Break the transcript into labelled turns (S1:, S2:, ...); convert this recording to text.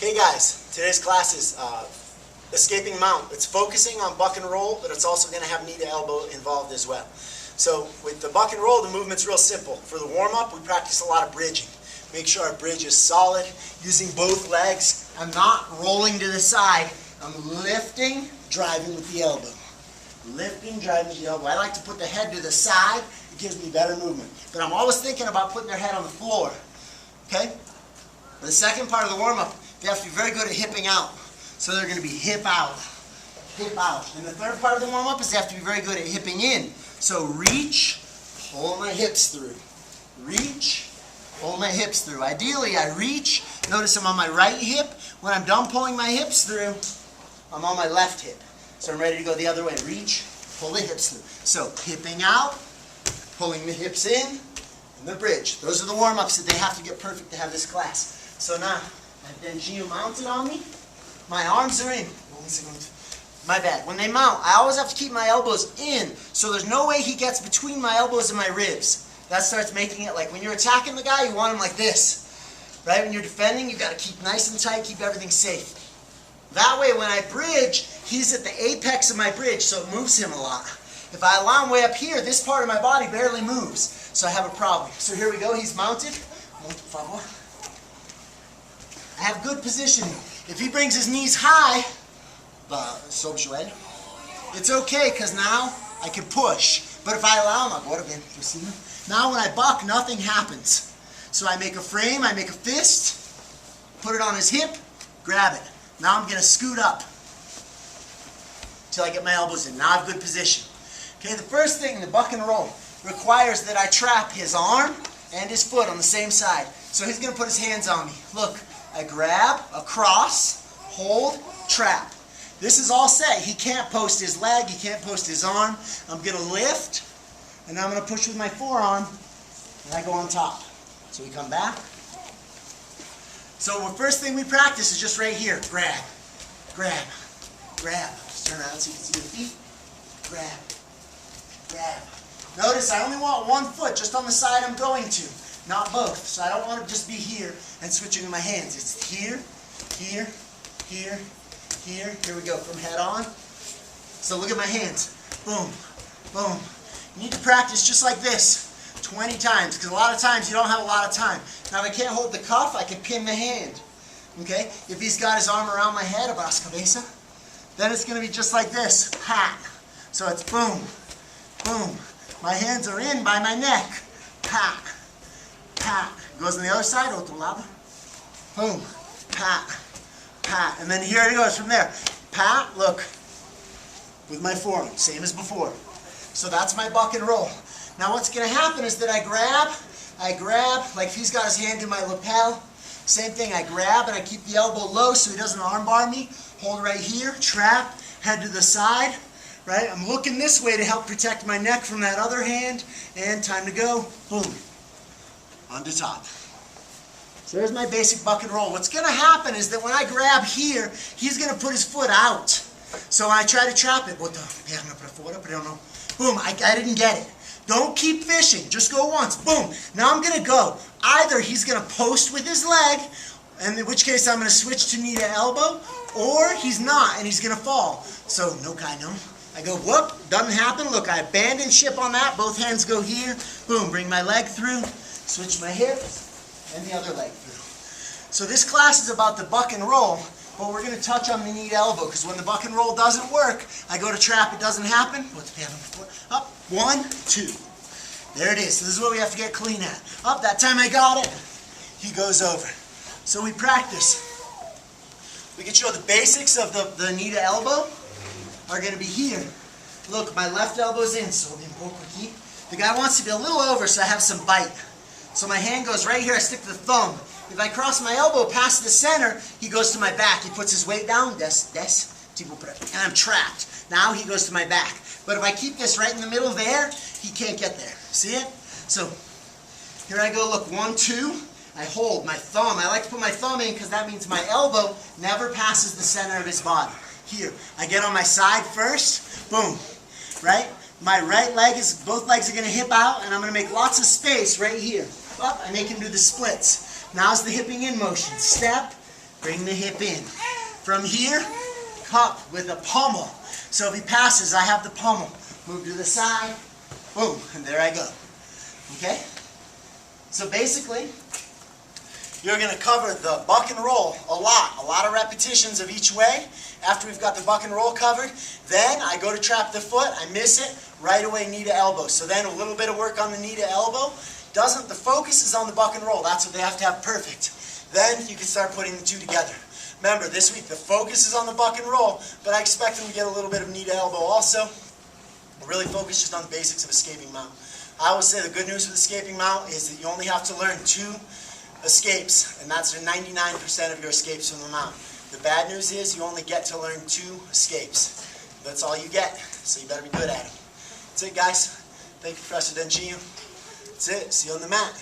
S1: Hey guys, today's class is escaping mount. It's focusing on buck and roll, but it's also going to have knee to elbow involved as well. So with the buck and roll, the movement's real simple. For the warm-up, we practice a lot of bridging. Make sure our bridge is solid, using both legs. I'm not rolling to the side. I'm lifting, driving with the elbow. Lifting, driving with the elbow. I like to put the head to the side. It gives me better movement. But I'm always thinking about putting their head on the floor. Okay? The second part of the warm-up, they have to be very good at hipping out. So they're going to be hip out, hip out. And the third part of the warm-up is they have to be very good at hipping in. So reach, pull my hips through. Reach, pull my hips through. Ideally, I reach. Notice I'm on my right hip. When I'm done pulling my hips through, I'm on my left hip. So I'm ready to go the other way. Reach, pull the hips through. So hipping out, pulling the hips in, and the bridge. Those are the warm-ups that they have to get perfect to have this class. So now, I've then Gio mounted on me. My arms are in. My bad. When they mount, I always have to keep my elbows in, so there's no way he gets between my elbows and my ribs. That starts making it like when you're attacking the guy, you want him like this. Right? When you're defending, you've got to keep nice and tight, keep everything safe. That way, when I bridge, he's at the apex of my bridge, so it moves him a lot. If I allow him way up here, this part of my body barely moves, so I have a problem. So here we go. He's mounted. I have good position. If he brings his knees high, it's okay because now I can push. But if I allow him, agora vem por cima. Now when I buck, nothing happens. So I make a frame, I make a fist, put it on his hip, grab it. Now I'm going to scoot up until I get my elbows in. Now I have good position. Okay, the first thing, the buck and roll, requires that I trap his arm and his foot on the same side. So he's going to put his hands on me. Look, I grab, across, hold, trap. This is all set. He can't post his leg, he can't post his arm. I'm going to lift, and I'm going to push with my forearm, and I go on top. So we come back. So the first thing we practice is just right here. Grab, grab, grab. Just turn around so you can see your feet. Grab, grab. Notice I only want one foot just on the side I'm going to, not both. So I don't want to just be here and switching with my hands. It's here, here, here, here. Here we go, from head on. So look at my hands. Boom, boom. You need to practice just like this 20 times, because a lot of times you don't have a lot of time. Now if I can't hold the cuff, I can pin the hand. Okay? If he's got his arm around my head, abraço cabeça, then it's going to be just like this. Pat. So it's boom, boom. My hands are in by my neck. Pat, pat. Goes on the other side, outro lado. Boom, pat, pat. And then here it goes from there. Pat, look, with my forearm, same as before. So that's my buck and roll. Now what's going to happen is that I grab, like if he's got his hand in my lapel, same thing, I grab and I keep the elbow low so he doesn't armbar me. Hold right here, trap, head to the side, right? I'm looking this way to help protect my neck from that other hand, and time to go, boom, on to top. So there's my basic buck and roll. What's going to happen is that when I grab here, he's going to put his foot out. So I try to trap it. Boom, I didn't get it. Don't keep fishing. Just go once. Boom. Now I'm going to go. Either he's going to post with his leg, and in which case I'm going to switch to knee to elbow, or he's not, and he's going to fall. So, no kai no. I go, whoop, doesn't happen. Look, I abandon ship on that. Both hands go here. Boom, bring my leg through, switch my hips, and the other leg through. So this class is about the buck and roll, but we're going to touch on the knee to elbow, because when the buck and roll doesn't work, I go to trap, it doesn't happen. Up, 1, 2. There it is. So this is what we have to get clean at. Up, that time I got it. He goes over. So we practice. We can show the basics of the knee to elbow are going to be here. Look, my left elbow's in, so the guy wants to be a little over, so I have some bite. So my hand goes right here, I stick the thumb. If I cross my elbow past the center, he goes to my back. He puts his weight down, and I'm trapped. Now he goes to my back. But if I keep this right in the middle there, he can't get there. See it? So here I go, look, 1, 2. I hold my thumb. I like to put my thumb in because that means my elbow never passes the center of his body. Here, I get on my side first. Boom. Right? My right leg is, both legs are going to hip out, and I'm going to make lots of space right here. Up, I make him do the splits. Now's the hipping in motion. Step, Bring the hip in. From here, cup with a pommel. So if he passes, I have the pommel. Move to the side, boom, and there I go. Okay? So basically, you're going to cover the buck and roll a lot of repetitions of each way. After we've got the buck and roll covered, then I go to trap the foot, I miss it, right away knee to elbow. So then a little bit of work on the knee to elbow. The focus is on the buck and roll. That's what they have to have perfect. Then you can start putting the two together. Remember, this week the focus is on the buck and roll, but I expect them to get a little bit of knee to elbow also. We're really focused just on the basics of escaping mount. I always say the good news with escaping mount is that you only have to learn 2 escapes, and that's 99% of your escapes from the mount. The bad news is you only get to learn 2 escapes. That's all you get, so you better be good at it. That's it, guys. Thank you, Professor Dengiu. That's it. See you on the mat.